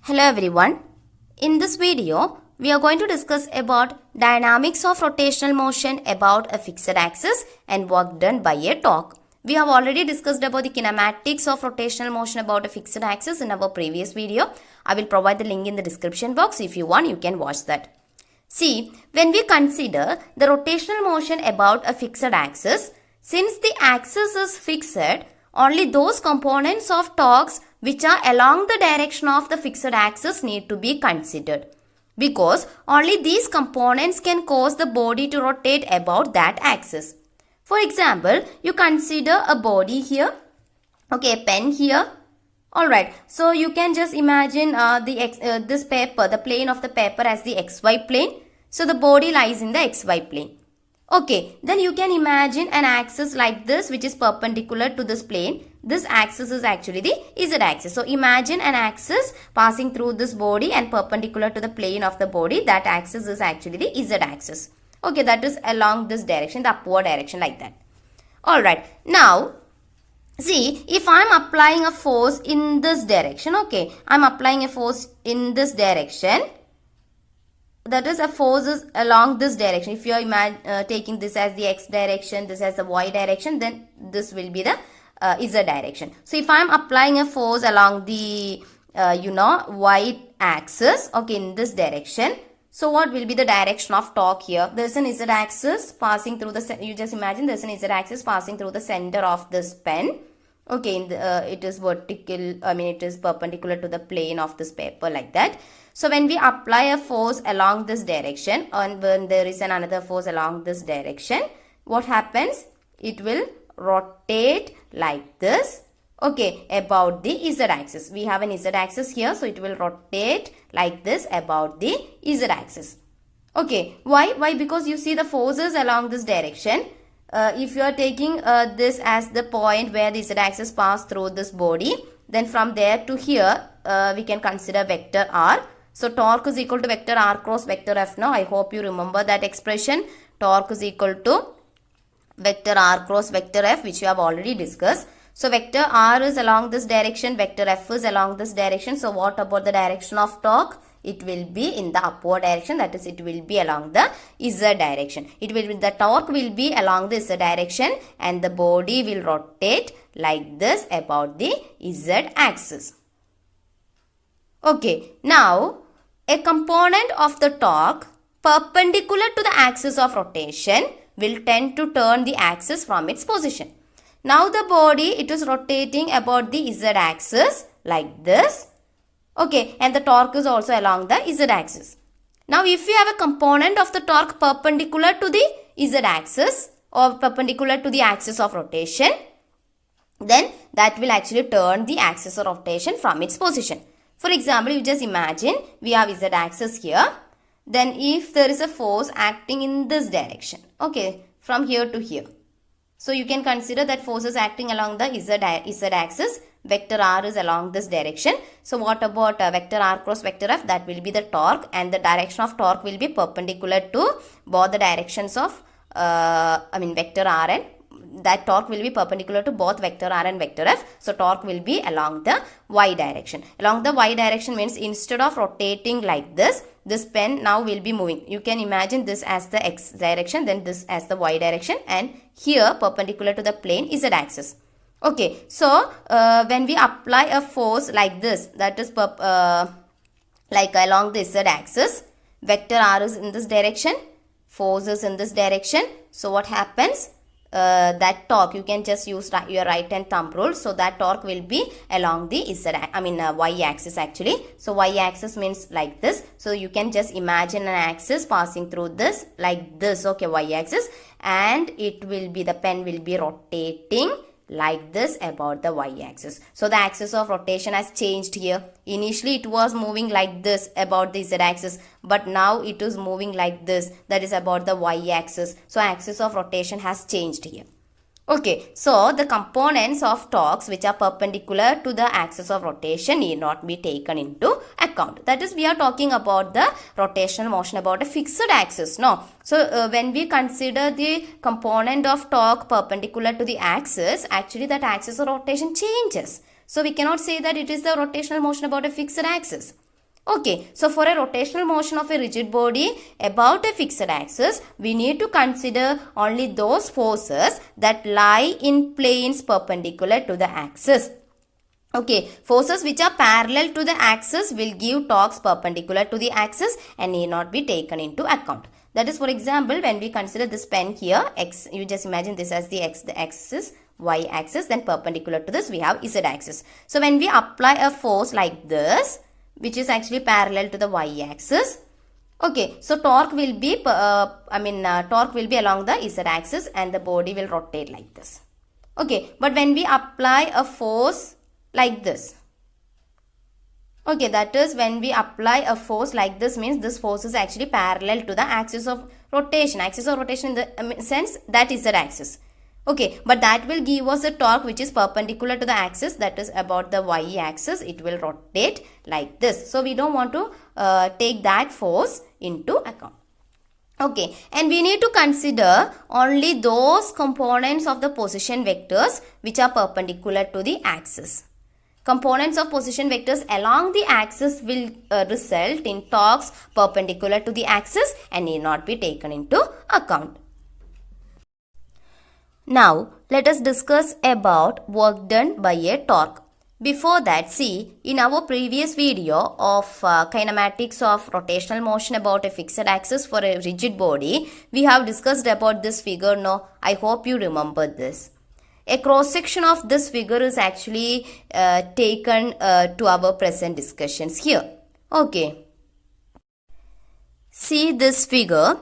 Hello everyone. In this video, we are going to discuss about dynamics of rotational motion about a fixed axis and work done by a torque. We have already discussed about the kinematics of rotational motion about a fixed axis in our previous video. I will provide the link in the description box. If you want, you can watch that. See, when we consider the rotational motion about a fixed axis, since the axis is fixed, only those components of torques which are along the direction of the fixed axis need to be considered, because only these components can cause the body to rotate about that axis. For example, you consider a body here, okay, a pen here. Alright, so you can just imagine this paper, the plane of the paper as the xy plane. So the body lies in the xy plane. Okay, then you can imagine an axis like this which is perpendicular to this plane. This axis is actually the z axis. So imagine an axis passing through this body and perpendicular to the plane of the body. That axis is actually the z axis. Okay, that is along this direction, the upward direction, like that. Alright, now see, if I am applying a force in this direction, okay, I am applying a force in this direction. That is, a force is along this direction. If you are taking this as the x direction, this as the y direction, then this will be the z direction. So if I am applying a force along the y axis, okay, in this direction, so what will be the direction of torque here? There is an z axis passing through the, you just imagine there is an z axis passing through the center of this pen. Okay, it is vertical, it is perpendicular to the plane of this paper, like that. So when we apply a force along this direction, and when there is another force along this direction, what happens? It will rotate like this, okay, about the z axis. We have an z axis here, so it will rotate like this about the z axis. Okay, why? Because you see the forces along this direction. If you are taking this as the point where the z axis pass through this body, then from there to here we can consider vector r. So torque is equal to vector r cross vector f. Now I hope you remember that expression. Torque is equal to vector r cross vector f, which you have already discussed. So vector r is along this direction, vector f is along this direction. So what about the direction of torque? It will be in the upward direction, that is, it will be along the z direction. The torque will be along the z direction and the body will rotate like this about the z axis. Okay, now a component of the torque perpendicular to the axis of rotation will tend to turn the axis from its position. Now the body, it is rotating about the z axis like this. Okay, and the torque is also along the z axis. Now if you have a component of the torque perpendicular to the z axis or perpendicular to the axis of rotation, then that will actually turn the axis of rotation from its position. For example, you just imagine we have z axis here. Then if there is a force acting in this direction, okay, from here to here. So you can consider that force is acting along the z axis. Vector r is along this direction. So what about vector r cross vector f? That will be the torque, and the direction of torque will be perpendicular to both the directions of vector r, and that torque will be perpendicular to both vector r and vector f. So torque will be along the y direction. Along the y direction means instead of rotating like this pen now will be moving. You can imagine this as the x direction, then this as the y direction, and here perpendicular to the plane is z axis. Okay, so when we apply a force like this, that is like along the z axis, vector r is in this direction, force is in this direction. So what happens? That torque, you can just use your right hand thumb rule. So that torque will be along the y axis actually. So y axis means like this. So you can just imagine an axis passing through this like this, okay, y axis, and it will be, the pen will be rotating like this about the y axis. So the axis of rotation has changed here. Initially it was moving like this about the z axis, but now it is moving like this, that is about the y axis. So axis of rotation has changed here. Okay, so the components of torques which are perpendicular to the axis of rotation need not be taken into account. That is, we are talking about the rotational motion about a fixed axis. No. So when we consider the component of torque perpendicular to the axis, actually that axis of rotation changes. So we cannot say that it is the rotational motion about a fixed axis. Okay, so for a rotational motion of a rigid body about a fixed axis, we need to consider only those forces that lie in planes perpendicular to the axis. Okay, forces which are parallel to the axis will give torques perpendicular to the axis and need not be taken into account. That is, for example, when we consider this pen here, x, you just imagine this as the axis, y axis, then perpendicular to this we have z axis. So when we apply a force like this, which is actually parallel to the y-axis. Okay, so torque will be, torque will be along the z-axis and the body will rotate like this. Okay, but when we apply a force like this, okay, that is when we apply a force like this means this force is actually parallel to the axis of rotation. Axis of rotation in the sense that is z-axis. Okay, but that will give us a torque which is perpendicular to the axis, that is about the y-axis. It will rotate like this. So we don't want to take that force into account. Okay, and we need to consider only those components of the position vectors which are perpendicular to the axis. Components of position vectors along the axis will result in torques perpendicular to the axis and need not be taken into account. Now, let us discuss about work done by a torque. Before that, see, in our previous video of kinematics of rotational motion about a fixed axis for a rigid body, we have discussed about this figure. No, I hope you remember this. A cross section of this figure is actually taken to our present discussions here. Okay. See this figure.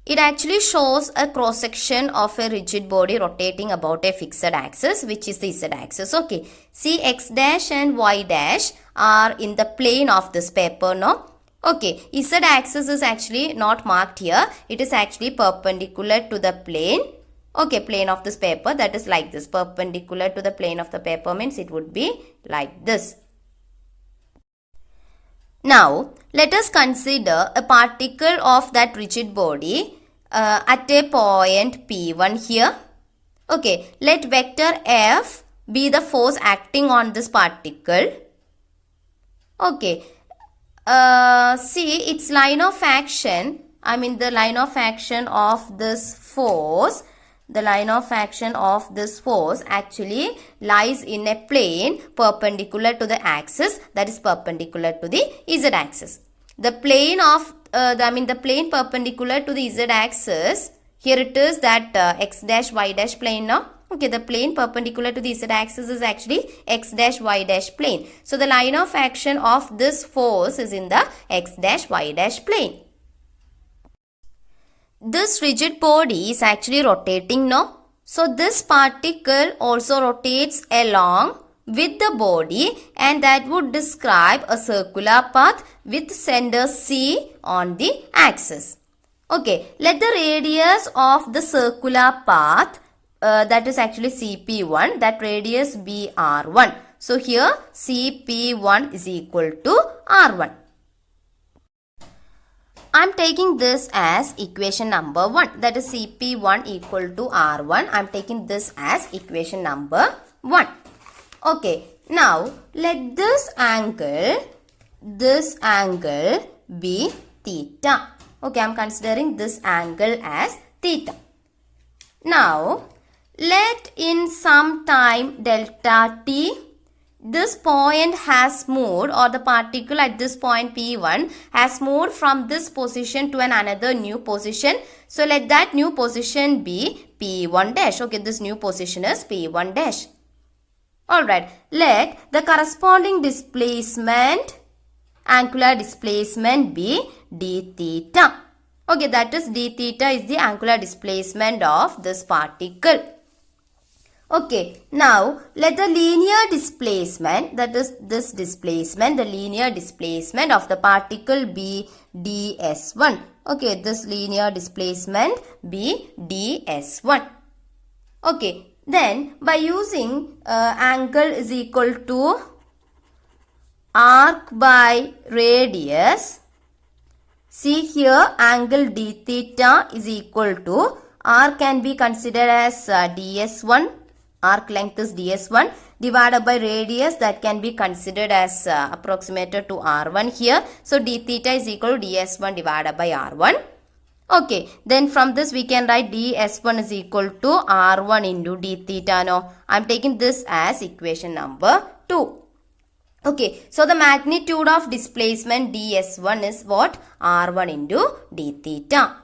It actually shows a cross section of a rigid body rotating about a fixed axis, which is the z axis. Okay. See, x dash and y dash are in the plane of this paper, no? Okay. Z axis is actually not marked here. It is actually perpendicular to the plane. Okay, plane of this paper, that is like this. Perpendicular to the plane of the paper means it would be like this. Now, let us consider a particle of that rigid body at a point P1 here. Okay, let vector F be the force acting on this particle. Okay, see its line of action, the line of action of this force. The line of action of this force actually lies in a plane perpendicular to the axis, that is perpendicular to the z-axis. The plane of the plane perpendicular to the z-axis, here it is that x dash y dash plane now. Okay, the plane perpendicular to the z-axis is actually x dash y dash plane. So the line of action of this force is in the x dash y dash plane. This rigid body is actually rotating now. So this particle also rotates along with the body, and that would describe a circular path with center C on the axis. Okay, let the radius of the circular path, that is actually CP1, that radius be R1. So here CP1 is equal to R1. I am taking this as equation number 1, that is CP1 equal to R1. I am taking this as equation number 1. Okay, now let this angle be theta. Okay, I am considering this angle as theta. Now, let in some time delta t, this point has moved, or the particle at this point P1 has moved from this position to another new position. So let that new position be P1 dash. Okay, this new position is P1 dash. Alright, let the corresponding displacement, angular displacement be d theta. Okay, that is d theta is the angular displacement of this particle. Okay, now let the linear displacement, that is this displacement, the linear displacement of the particle be ds1. Okay, this linear displacement be ds1. Okay, then by using angle is equal to arc by radius, see here angle d theta is equal to, arc can be considered as ds1. Arc length is ds1. divided by radius, that can be considered as approximated to r1 here. So d theta is equal to ds1 divided by r1. Okay, then from this we can write ds1 is equal to r1 into d theta. No, I am taking this as equation number 2. Okay, so the magnitude of displacement ds1 is what? r1 into d theta.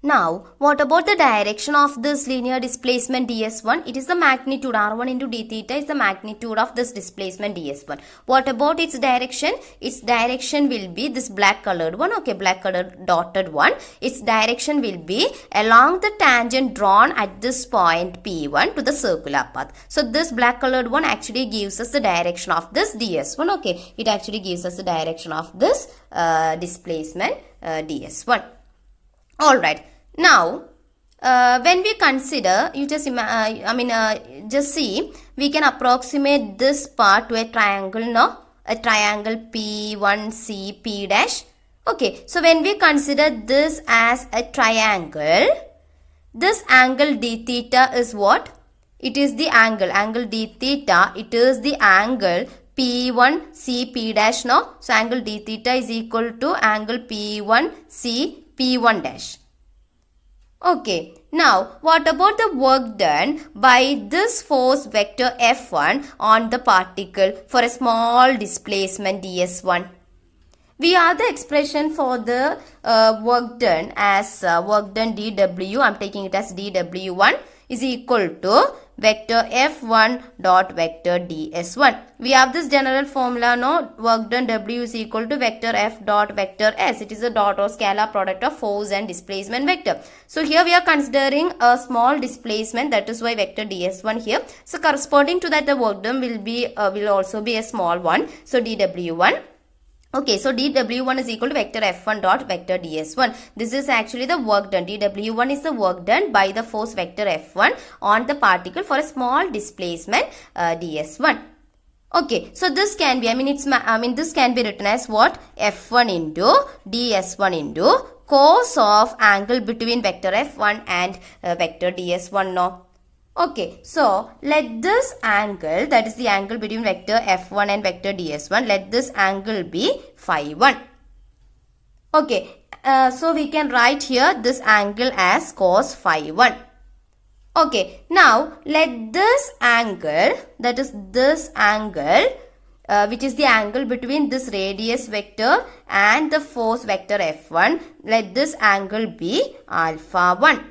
Now, what about the direction of this linear displacement ds1? It is the magnitude r1 into d theta is the magnitude of this displacement ds1. What about its direction? Its direction will be this black colored one. Okay, black colored dotted one. Its direction will be along the tangent drawn at this point P1 to the circular path. So, this black colored one actually gives us the direction of this ds1. Okay, it actually gives us the direction of this displacement ds1. Alright. Now, when we consider, you just just see, we can approximate this part to a triangle, no? A triangle P1C P dash. Okay, so when we consider this as a triangle, this angle d theta is what? It is the angle d theta, it is the angle P1C P dash, no? So, angle d theta is equal to angle P1C P1 dash. Okay, now what about the work done by this force vector F1 on the particle for a small displacement ds1? We have the expression for the work done as work done dw, I am taking it as dw1 is equal to vector F1 dot vector ds1. We have this general formula, no? Work done W is equal to vector F dot vector S. It is a dot or scalar product of force and displacement vector. So here we are considering a small displacement, that is why vector ds1 here. So corresponding to that, the work done will also be a small one. So dw1. Okay, so dw1 is equal to vector F1 dot vector ds1. This is actually the work done. dw1 is the work done by the force vector F1 on the particle for a small displacement ds1. Okay, so this can be, this can be written as what? F1 into ds1 into cos of angle between vector F1 and vector ds1, no? Okay, so let this angle, that is the angle between vector F1 and vector ds1, let this angle be phi 1. Okay, so we can write here this angle as cos phi 1. Okay, now let this angle, that is this angle, which is the angle between this radius vector and the force vector F1, let this angle be alpha 1.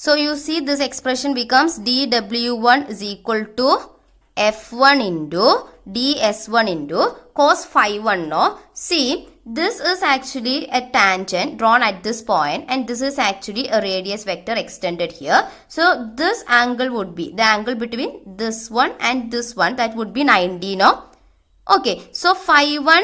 So you see this expression becomes dw1 is equal to f1 into ds1 into cos phi 1, no? See, this is actually a tangent drawn at this point and this is actually a radius vector extended here. So this angle would be the angle between this one and this one, that would be 90, no? Okay, so phi 1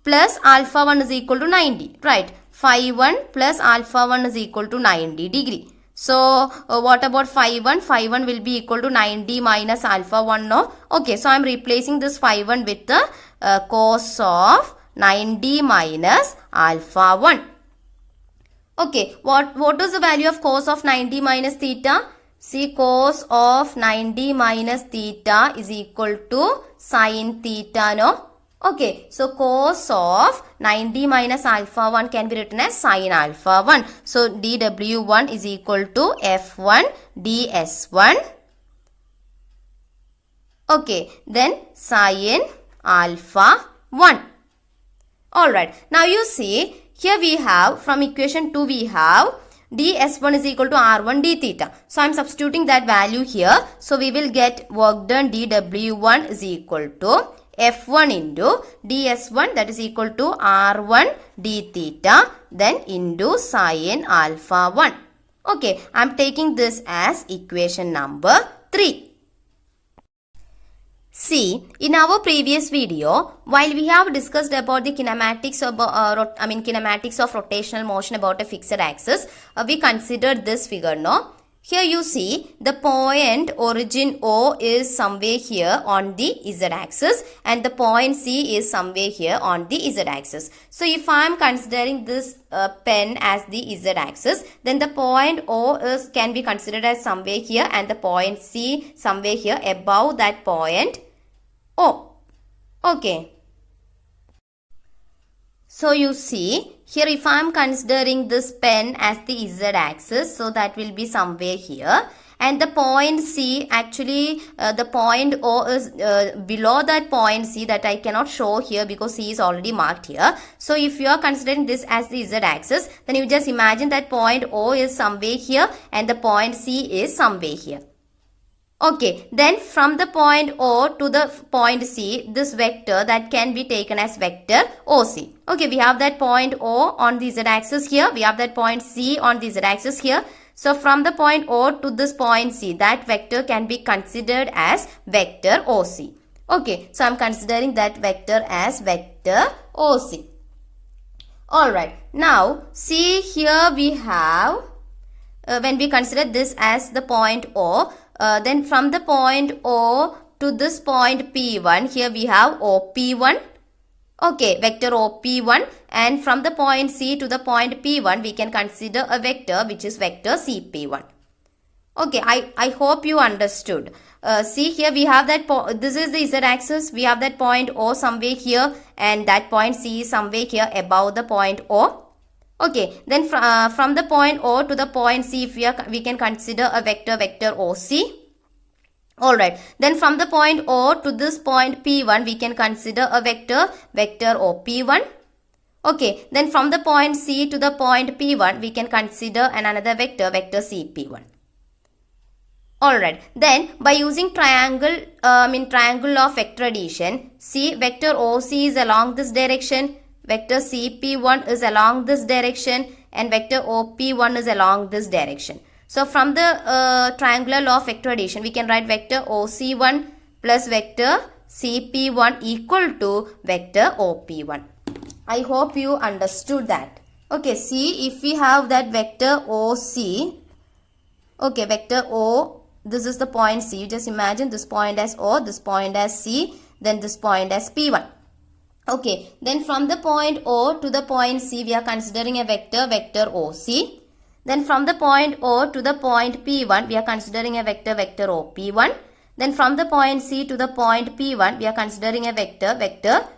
plus alpha 1 is equal to 90, right? Phi 1 plus alpha 1 is equal to 90 degree. So, what about phi 1? Phi 1 will be equal to 90 minus alpha 1, no? Okay, so I am replacing this phi 1 with the cos of 90 minus alpha 1. Okay, what is the value of cos of 90 minus theta? See, cos of 90 minus theta is equal to sin theta, no? Okay, so cos of 90 minus alpha 1 can be written as sin alpha 1. So, dw1 is equal to f1 ds1. Okay, then sin alpha 1. Alright, now you see, here we have, from equation 2 we have ds1 is equal to r1 d theta. So, I am substituting that value here. So, we will get work done dw1 is equal to f1 into ds1, that is equal to r1 d theta, then into sin alpha 1. Okay, I am taking this as equation number 3. See, in our previous video, while we have discussed about the kinematics of kinematics of rotational motion about a fixed axis, we considered this figure, no? Here you see the point origin O is somewhere here on the z-axis and the point C is somewhere here on the z-axis. So if I am considering this pen as the z-axis, then the point O can be considered as somewhere here and the point C somewhere here above that point O. Okay. So you see here if I am considering this pen as the z-axis, so that will be somewhere here, and the point C actually the point O is below that point C that I cannot show here because C is already marked here. So if you are considering this as the z-axis, then you just imagine that point O is somewhere here and the point C is somewhere here. Okay, then from the point O to the point C, this vector that can be taken as vector OC. Okay, we have that point O on the z-axis here. We have that point C on the z-axis here. So from the point O to this point C, that vector can be considered as vector OC. Okay, so I am considering that vector as vector OC. Alright, now see here we have, when we consider this as the point O, then from the point O to this point P1, here we have OP1. Okay, vector OP1, and from the point C to the point P1, we can consider a vector which is vector CP1. Okay, I hope you understood. See here we have that, this is the z-axis, we have that point O somewhere here and that point C is somewhere here above the point O. Okay, then from the point O to the point C, if we can consider a vector OC. Alright, then from the point O to this point P1, we can consider a vector OP1. Okay, then from the point C to the point P1, we can consider another vector CP1. Alright, then by using triangle law of vector addition, see vector OC is along this direction, vector CP1 is along this direction and vector OP1 is along this direction. So from the triangular law of vector addition, we can write vector OC1 plus vector CP1 equal to vector OP1. I hope you understood that. Okay, see if we have that vector OC, okay, vector O, this is the point C. You just imagine this point as O, this point as C, then this point as P1. Okay, then from the point O to the point C, we are considering a vector OC. Then from the point O to the point P1, we are considering a vector OP1. Then from the point C to the point P1, we are considering a vector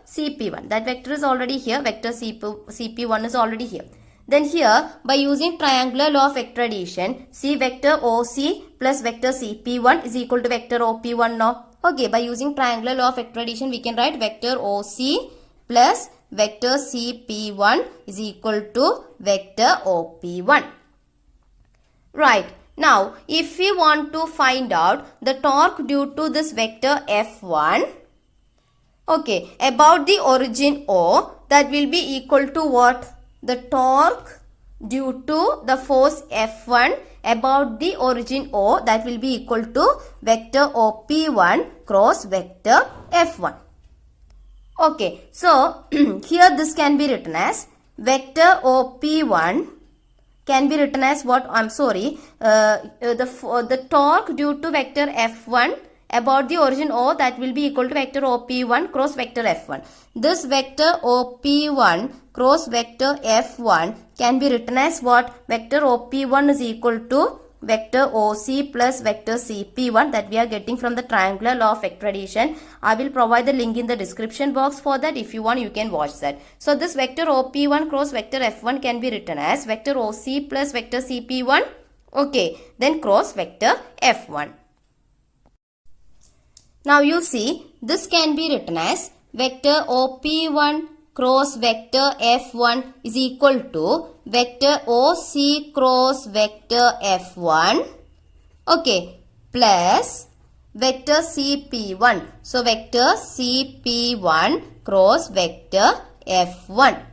CP1. That vector is already here, vector CP1 is already here. Then here, by using triangular law of vector addition, see vector OC plus vector CP1 is equal to vector OP1 now. Okay, by using triangular law of vector addition, we can write vector OC plus vector CP1 is equal to vector OP1. Right, now if we want to find out the torque due to this vector F1, okay, about the origin O, that will be equal to what? The torque due to the force F1 about the origin O, that will be equal to vector OP1 cross vector F1. Okay, so here this can be written as vector OP1 can be written as what? I'm sorry, the torque due to vector F1 about the origin O, that will be equal to vector OP1 cross vector F1. This vector OP1 cross vector F1 can be written as what? Vector OP1 is equal to vector OC plus vector CP1 that we are getting from the triangular law of vector addition. I will provide the link in the description box for that. If you want, you can watch that. So this vector OP1 cross vector F1 can be written as vector OC plus vector CP1. Okay, then cross vector F1. Now you see, this can be written as vector OP1 cross vector F1 is equal to vector OC cross vector F1, okay, plus vector CP1. So vector CP1 cross vector F1.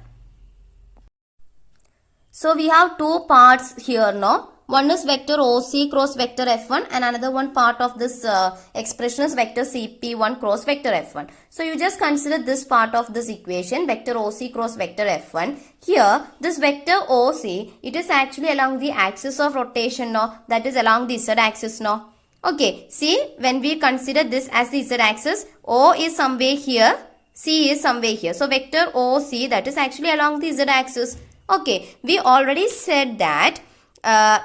So we have two parts here now. One is vector OC cross vector F1 and another one part of this expression is vector CP1 cross vector F1. So you just consider this part of this equation, vector OC cross vector F1. Here this vector OC, it is actually along the axis of rotation, no? That is along the Z axis, no? Okay, see, when we consider this as the Z axis, O is somewhere here, C is somewhere here. So vector OC, that is actually along the Z axis. Okay, we already said that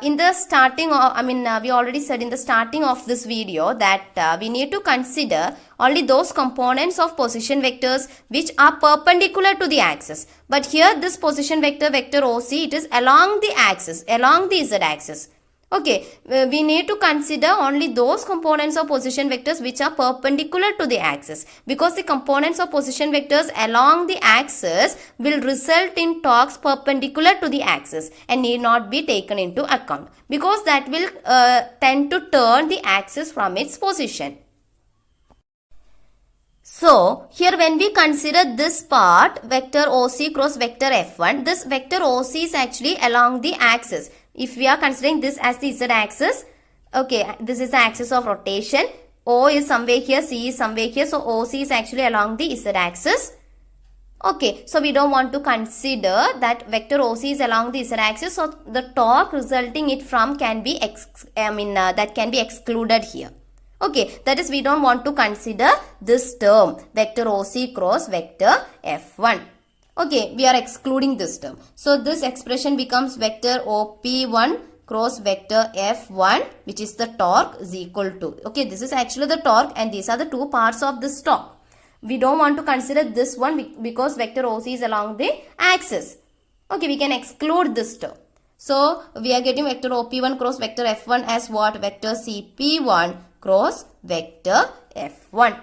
in the starting of, we already said in the starting of this video that we need to consider only those components of position vectors which are perpendicular to the axis. But here this position vector, vector OC, it is along the axis, along the Z axis. Okay, we need to consider only those components of position vectors which are perpendicular to the axis, because the components of position vectors along the axis will result in torques perpendicular to the axis and need not be taken into account, because that will tend to turn the axis from its position. So, here when we consider this part, vector OC cross vector F1, this vector OC is actually along the axis. If we are considering this as the Z axis, okay, this is the axis of rotation. O is somewhere here, C is somewhere here. So, OC is actually along the Z axis. Okay, so we don't want to consider that vector OC is along the Z axis. So, the torque resulting it from can be, that can be excluded here. Okay, that is we don't want to consider this term, vector OC cross vector F1. Okay, we are excluding this term. So, this expression becomes vector OP1 cross vector F1, which is the torque, is equal to. Okay, this is actually the torque and these are the two parts of this torque. We don't want to consider this one because vector OC is along the axis. Okay, we can exclude this term. So, we are getting vector OP1 cross vector F1 as what? Vector CP1 cross vector F1.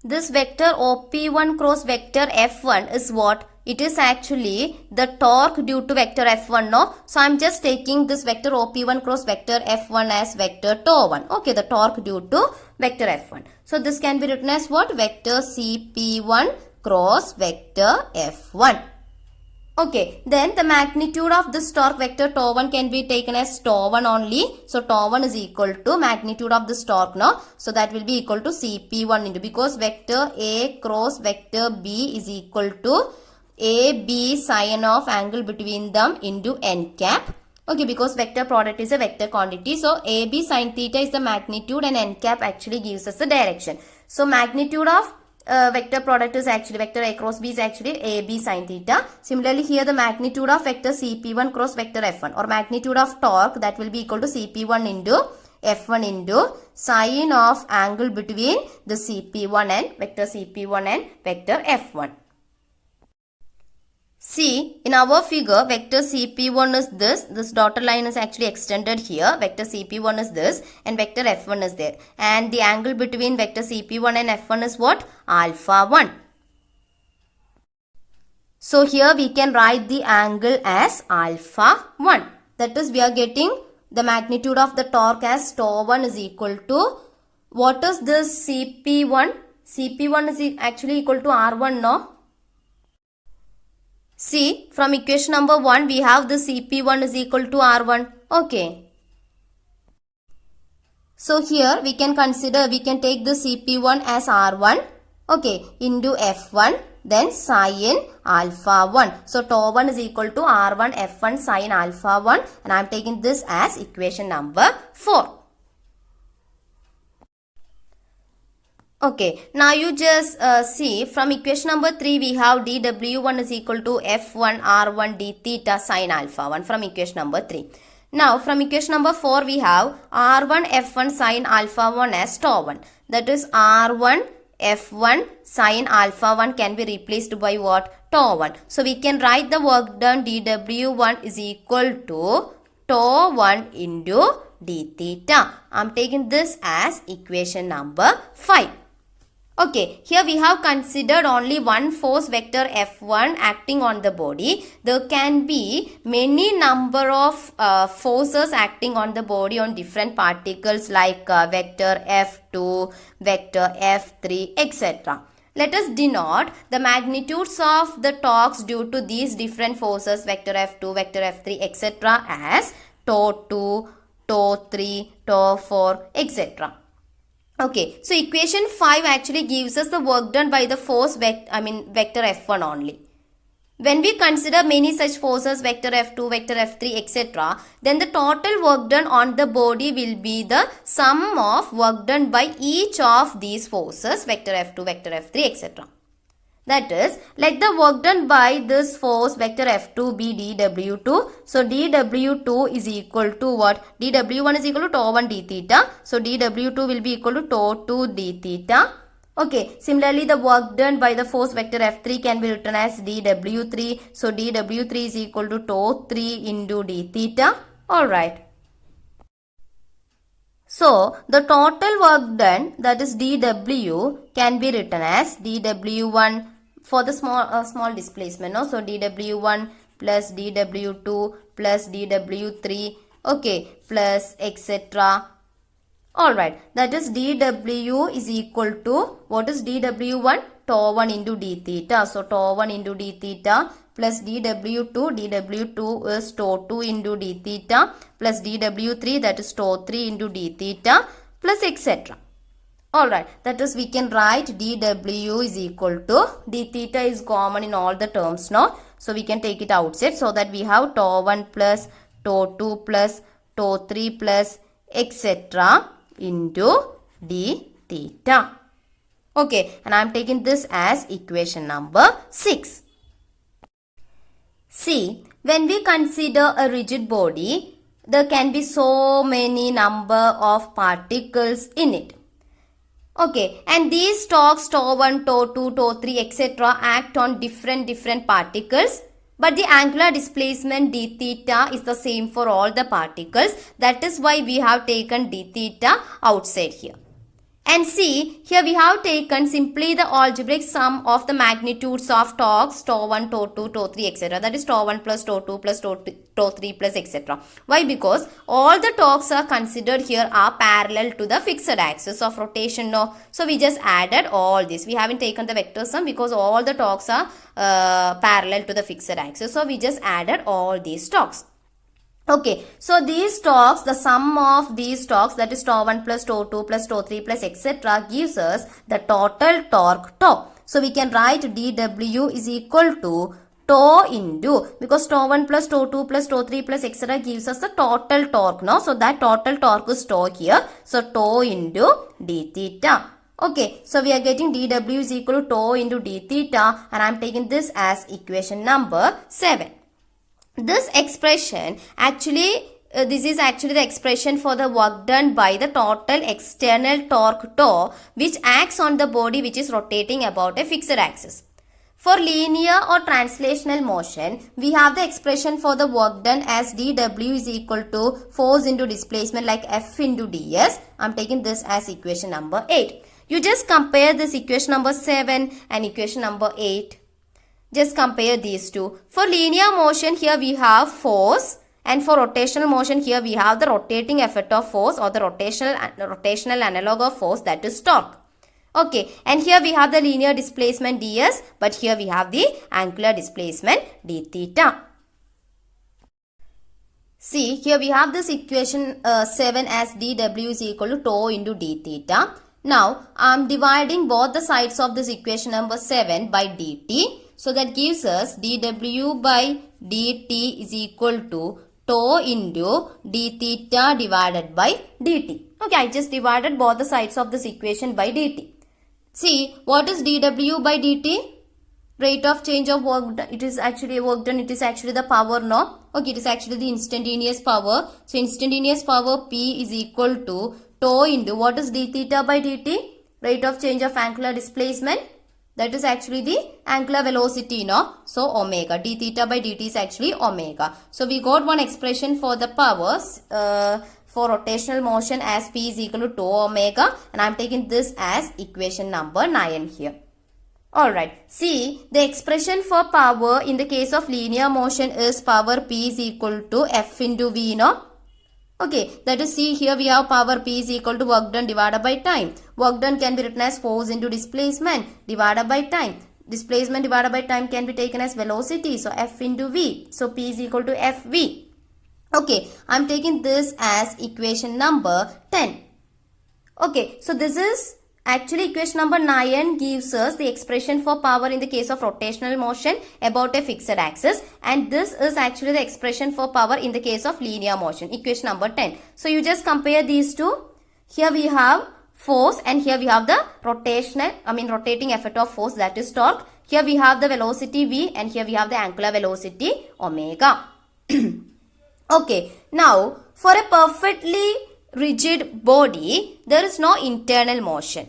This vector OP1 cross vector F1 is what? It is actually the torque due to vector F1, no? So, I am just taking this vector OP1 cross vector F1 as vector TOR1. Okay, the torque due to vector F1. So, this can be written as what? Vector CP1 cross vector F1. Okay, then the magnitude of this torque vector TOR1 can be taken as TOR1 only. So, TOR1 is equal to magnitude of this torque, no? So, that will be equal to CP1 into, because vector A cross vector B is equal to AB sine of angle between them into n cap. Okay, because vector product is a vector quantity. So, AB sine theta is the magnitude and n cap actually gives us the direction. So, magnitude of vector product is actually, vector A cross B is actually AB sine theta. Similarly, here the magnitude of vector CP1 cross vector F1 or magnitude of torque, that will be equal to CP1 into F1 into sine of angle between the CP1 and vector CP1 and vector F1. See, in our figure, vector CP1 is this dotted line is actually extended here, vector CP1 is this and vector F1 is there. And the angle between vector CP1 and F1 is what? Alpha 1. So, here we can write the angle as alpha 1. That is, we are getting the magnitude of the torque as TOR1 is equal to, what is this CP1? CP1 is actually equal to R1, no? See, from equation number 1, we have the CP1 is equal to R1. Okay. So, here we can consider, we can take the CP1 as R1. Okay, into F1, then sine alpha 1. So, TOR1 is equal to R1 F1 sine alpha 1 and I am taking this as equation number 4. Okay, now you just see from equation number 3 we have dW1 is equal to F1 R1 d theta sine alpha 1 from equation number 3. Now from equation number 4 we have R1 F1 sine alpha 1 as TOR1. That is R1 F1 sine alpha 1 can be replaced by what? TOR1. So we can write the work done dW1 is equal to TOR1 into d theta. I am taking this as equation number 5. Okay, here we have considered only one force vector F1 acting on the body. There can be many number of forces acting on the body on different particles like vector F2, vector F3, etc. Let us denote the magnitudes of the torques due to these different forces vector F2, vector F3 etc. as τ2, τ3, τ4 etc. Okay, so equation 5 actually gives us the work done by the force vector F1 only. When we consider many such forces vector F2, vector F3 etc. then the total work done on the body will be the sum of work done by each of these forces vector F2, vector F3 etc. That is, let the work done by this force vector F2 be dW2. So dW2 is equal to what? dW1 is equal to τ1 d theta. So dW2 will be equal to τ2 d theta. Okay, similarly the work done by the force vector F3 can be written as dW3. So dW3 is equal to τ3 into d theta. Alright. So the total work done, that is dW, can be written as dW1 for the small displacement. No? So dW1 plus dW2 plus dW3, okay, plus etc. Alright, that is dW is equal to, what is dW1? τ1 into d theta. So τ1 into d theta plus dW2, dW2 is τ2 into d theta plus dW3, that is τ3 into d theta plus etc. Alright, that is we can write dW is equal to, d theta is common in all the terms now. So we can take it outside so that we have τ1 plus τ2 plus τ3 plus etc. into d theta. Okay, and I am taking this as equation number 6. See, when we consider a rigid body, there can be so many number of particles in it. Okay, and these torques τ1, τ2, τ3 etc. act on different particles. But the angular displacement d theta is the same for all the particles. That is why we have taken d theta outside here. And see, here we have taken simply the algebraic sum of the magnitudes of torques τ1, τ2, τ3 etc. That is τ1 plus τ2 plus τ3 plus etc. Why? Because all the torques are considered here are parallel to the fixed axis of rotation. No? So we just added all this. We haven't taken the vector sum because all the torques are parallel to the fixed axis. So we just added all these torques. Okay, so these torques, the sum of these torques, that is τ1 plus τ2 plus τ3 plus etc. gives us the total torque τ. So we can write dW is equal to τ into, because τ1 plus τ2 plus τ3 plus etc. gives us the total torque. No? So that total torque is τ here. So τ into d theta. Okay, so we are getting dW is equal to τ into d theta, and I am taking this as equation number 7. This expression this is actually the expression for the work done by the total external torque τ, which acts on the body which is rotating about a fixed axis. For linear or translational motion, we have the expression for the work done as dW is equal to force into displacement like F into ds. I am taking this as equation number 8. You just compare this equation number 7 and equation number 8. Just compare these two. For linear motion, here we have force, and for rotational motion, here we have the rotating effect of force or the rotational analog of force, that is torque. Okay, and here we have the linear displacement ds, but here we have the angular displacement d theta. See, here we have this equation 7 as dW is equal to τ into d theta. Now, I am dividing both the sides of this equation number 7 by dt. So that gives us dW by dt is equal to τ into d theta divided by dt. Okay, I just divided both the sides of this equation by dt. See, what is dW by dt? Rate of change of work done. It is actually work done. It is actually the power, no? Okay, it is actually the instantaneous power. So instantaneous power P is equal to τ into, what is d theta by dt? Rate of change of angular displacement. That is actually the angular velocity, no? So omega. D theta by dt is actually omega. So we got one expression for the powers for rotational motion as P is equal to τ omega, and I am taking this as equation number 9 here. Alright, see, the expression for power in the case of linear motion is power P is equal to F into V, no? Okay, that is, see here we have power P is equal to work done divided by time. Work done can be written as force into displacement divided by time. Displacement divided by time can be taken as velocity. So F into V. So P is equal to FV. Okay, I am taking this as equation number 10. Okay, so this is actually equation number 9 gives us the expression for power in the case of rotational motion about a fixed axis, and this is actually the expression for power in the case of linear motion, equation number 10. So you just compare these two. Here we have force and here we have the rotating effect of force, that is torque. Here we have the velocity V and here we have the angular velocity omega. Okay, now for a perfectly rigid body, there is no internal motion.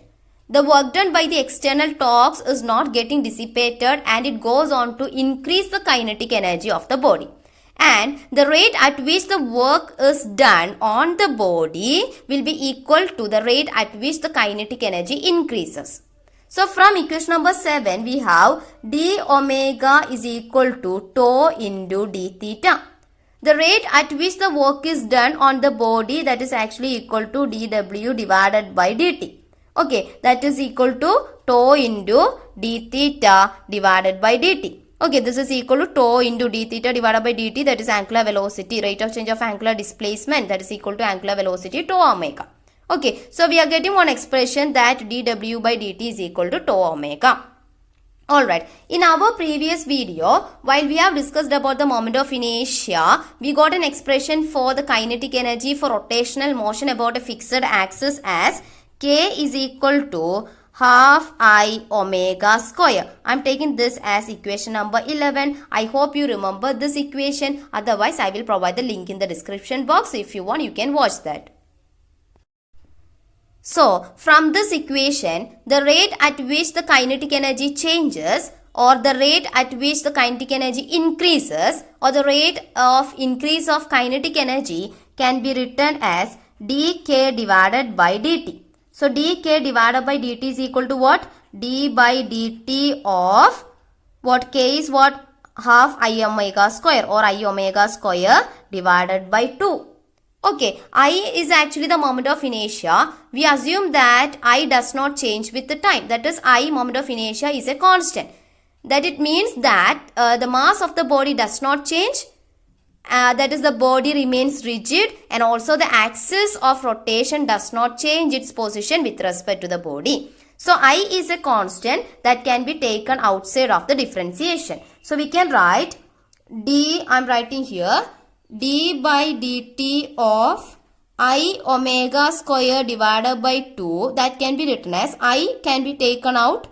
The work done by the external torques is not getting dissipated and it goes on to increase the kinetic energy of the body. And the rate at which the work is done on the body will be equal to the rate at which the kinetic energy increases. So from equation number 7, we have d omega is equal to tau into d theta. The rate at which the work is done on the body, that is actually equal to dw divided by dt. Okay, that is equal to tau into d theta divided by dt. Okay, this is equal to tau into d theta divided by dt, that is angular velocity, rate of change of angular displacement, that is equal to angular velocity tau omega. Okay, so we are getting one expression that dw by dt is equal to tau omega. Alright, in our previous video, while we have discussed about the moment of inertia, we got an expression for the kinetic energy for rotational motion about a fixed axis as k is equal to half I omega square. I am taking this as equation number 11. I hope you remember this equation. Otherwise, I will provide the link in the description box. If you want, you can watch that. So, from this equation, the rate at which the kinetic energy changes or the rate at which the kinetic energy increases or the rate of increase of kinetic energy can be written as dk divided by dt. So, dk divided by dt is equal to what? d by dt of what? K is what? Half I omega square or I omega square divided by 2. Okay, I is actually the moment of inertia. We assume that I does not change with the time. That is, I moment of inertia is a constant. That it means that the mass of the body does not change. That is, the body remains rigid and also the axis of rotation does not change its position with respect to the body. So, I is a constant that can be taken outside of the differentiation. So, we can write d, I am writing here, d by dt of I omega square divided by 2, that can be written as I can be taken out.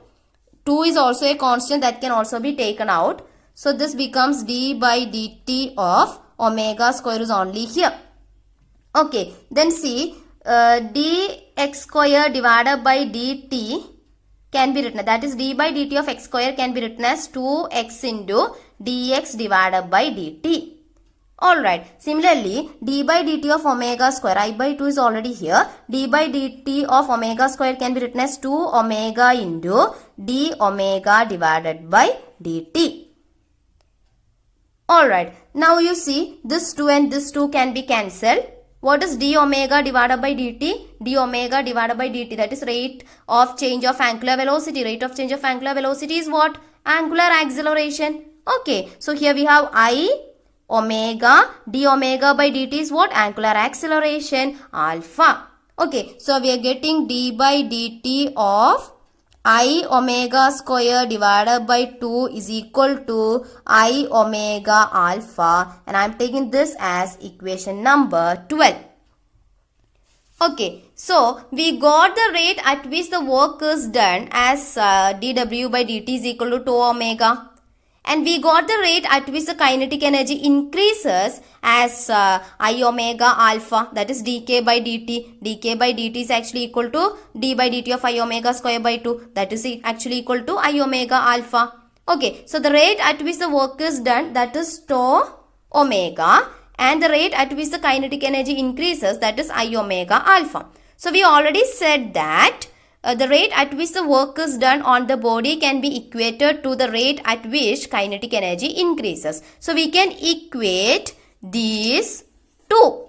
2 is also a constant that can also be taken out. So this becomes d by dt of omega square is only here. Okay, then see dx square divided by dt can be written, that is d by dt of x square can be written as 2x into dx divided by dt. Alright, similarly, d by dt of omega square, I by 2 is already here. D by dt of omega square can be written as 2 omega into d omega divided by dt. Alright, now you see this 2 and this 2 can be cancelled. What is d omega divided by dt? D omega divided by dt, that is rate of change of angular velocity. Rate of change of angular velocity is what? Angular acceleration. Okay, so here we have I omega, d omega by dt is what? Angular acceleration alpha. Okay, so we are getting d by dt of I omega square divided by 2 is equal to I omega alpha, and I am taking this as equation number 12. Okay, so we got the rate at which the work is done as dw by dt is equal to 2 omega. And we got the rate at which the kinetic energy increases as I omega alpha, that is dk by dt. dk by dt is actually equal to d by dt of I omega square by 2, that is actually equal to I omega alpha. Okay, so the rate at which the work is done, that is tau omega, and the rate at which the kinetic energy increases, that is I omega alpha. So we already said that the rate at which the work is done on the body can be equated to the rate at which kinetic energy increases. So we can equate these two.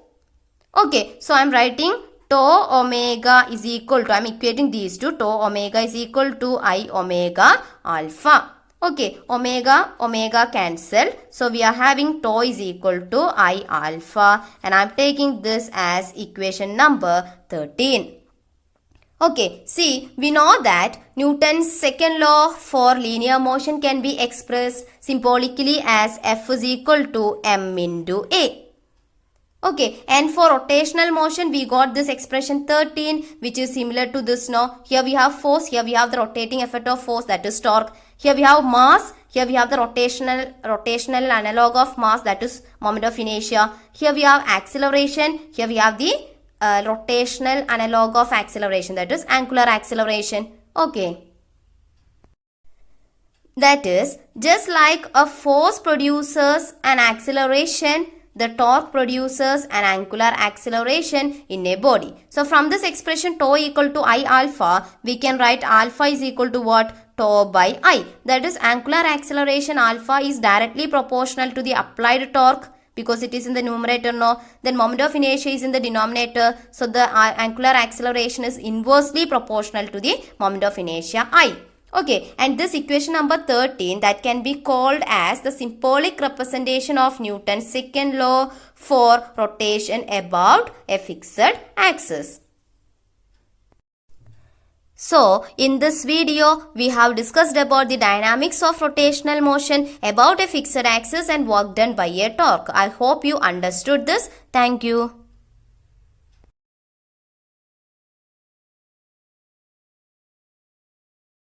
Okay, so I'm writing tau omega is equal to, I'm equating these two, tau omega is equal to I omega alpha. Okay, omega cancel. So we are having tau is equal to I alpha, and I'm taking this as equation number 13. Okay, see, we know that Newton's second law for linear motion can be expressed symbolically as F is equal to m into A. Okay, and for rotational motion, we got this expression 13, which is similar to this now. Here we have force, here we have the rotating effect of force, that is torque. Here we have mass, here we have the rotational analog of mass, that is moment of inertia. Here we have acceleration, here we have the rotational analog of acceleration, that is angular acceleration. Okay. That is, just like a force produces an acceleration, the torque produces an angular acceleration in a body. So from this expression tau equal to I alpha, we can write alpha is equal to what? Tau by I. That is, angular acceleration alpha is directly proportional to the applied torque, because it is in the numerator now. Then moment of inertia is in the denominator. So the angular acceleration is inversely proportional to the moment of inertia I. Okay, and this equation number 13, that can be called as the symbolic representation of Newton's second law for rotation about a fixed axis. So, in this video, we have discussed about the dynamics of rotational motion about a fixed axis and work done by a torque. I hope you understood this. Thank you.